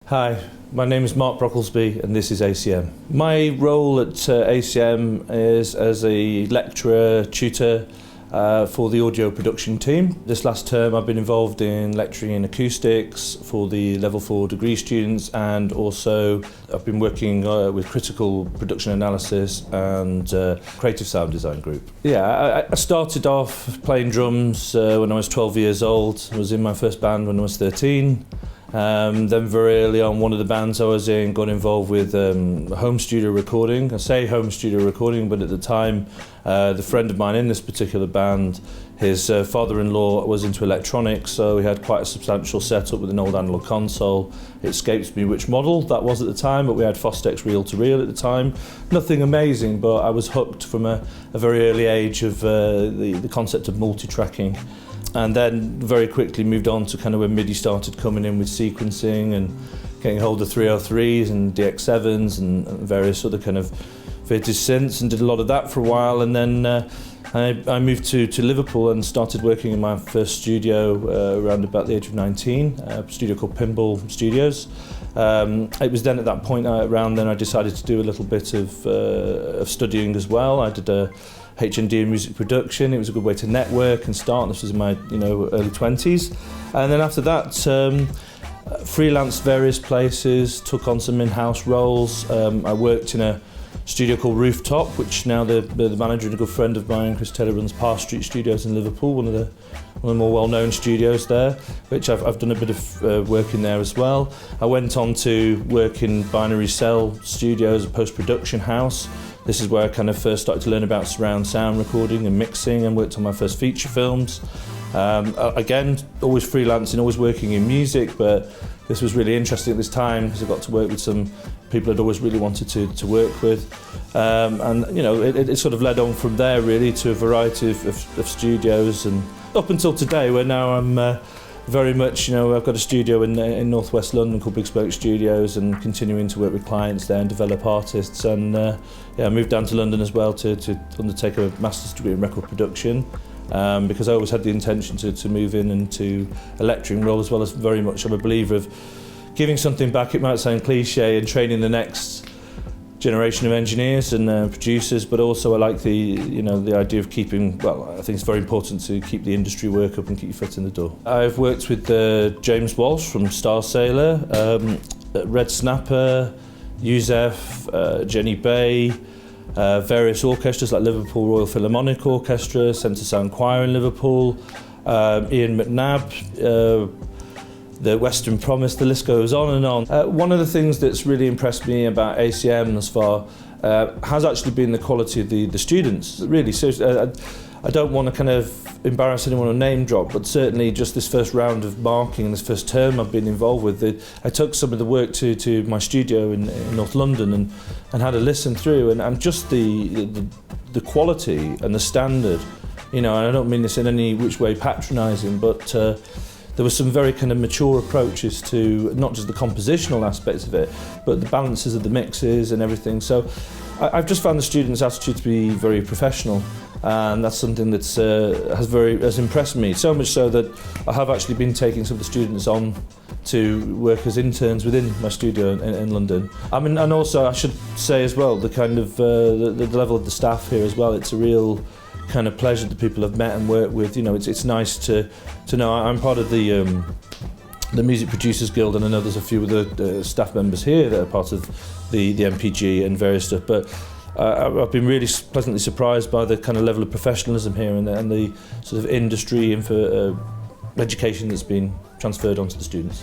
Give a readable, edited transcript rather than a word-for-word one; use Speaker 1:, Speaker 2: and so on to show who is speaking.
Speaker 1: Hi, my name is Mark Brocklesby and this is ACM. My role at ACM is as a lecturer, tutor for the audio production team. This last term I've been involved in lecturing in acoustics for the level 4 degree students, and also I've been working with critical production analysis and creative sound design group. Yeah, I started off playing drums when I was 12 years old. I was in my first band when I was 13. Then very early on, one of the bands I was in got involved with home studio recording. I say home studio recording, but at the time the friend of mine in this particular band, his father-in-law was into electronics, so we had quite a substantial setup with an old analog console. It escapes me which model that was at the time, but we had Fostex reel-to-reel at the time. Nothing amazing, but I was hooked from a very early age of the concept of multi-tracking. And then very quickly moved on to kind of when MIDI started coming in with sequencing and getting hold of 303s and DX7s and various other kind of vintage synths, and did a lot of that for a while. And then I moved to Liverpool and started working in my first studio around about the age of 19, a studio called Pinball Studios. It was then at that point around then I decided to do a little bit of studying as well. I did a HND in music production. It was a good way to network and start. This was in my early 20s. And then after that, freelanced various places, took on some in-house roles. I worked in a studio called Rooftop, which now the manager and a good friend of mine, Chris Taylor, runs Parr Street Studios in Liverpool, one of the more well-known studios there, which I've done a bit of work in there as well. I went on to work in Binary Cell Studios, a post-production house. This is where I kind of first started to learn about surround sound recording and mixing, and worked on my first feature films. Again, always freelancing, always working in music, but this was really interesting at this time because I got to work with some people I'd always really wanted to work with. And it sort of led on from there really to a variety of studios, and up until today, where now I'm very much, I've got a studio in northwest London called Big Spoke Studios, and continuing to work with clients there and develop artists. And I moved down to London as well to undertake a master's degree in record production, because I always had the intention to move in into a lecturing role, as well as very much I'm a believer of giving something back. It might sound cliche, and training the next generation of engineers and producers, but also I like the idea of keeping, I think it's very important to keep the industry work up and keep your foot in the door. I've worked with James Walsh from Star Sailor, Red Snapper, Yusef, Jenny Bay, various orchestras like Liverpool Royal Philharmonic Orchestra, Centre Sound Choir in Liverpool, Ian McNabb, the Western Promise, the list goes on and on. One of the things that's really impressed me about ACM thus far has actually been the quality of the students, really. So I don't want to kind of embarrass anyone or name drop, but certainly just this first round of marking, this first term I've been involved with, I took some of the work to my studio in North London and had a listen through, and just the quality and the standard, and I don't mean this in any which way patronising, but there were some very kind of mature approaches to not just the compositional aspects of it, but the balances of the mixes and everything. So I've just found the students' attitude to be very professional, and that's something that has impressed me, so much so that I have actually been taking some of the students on to work as interns within my studio in London. I mean, and also I should say as well, the kind of the level of the staff here as well. It's a real kind of pleasure that people have met and worked with. It's nice to know. I'm part of the Music Producers Guild, and I know there's a few of the staff members here that are part of the MPG and various stuff, but I've been really pleasantly surprised by the kind of level of professionalism here and the sort of industry and for education that's been transferred onto the students.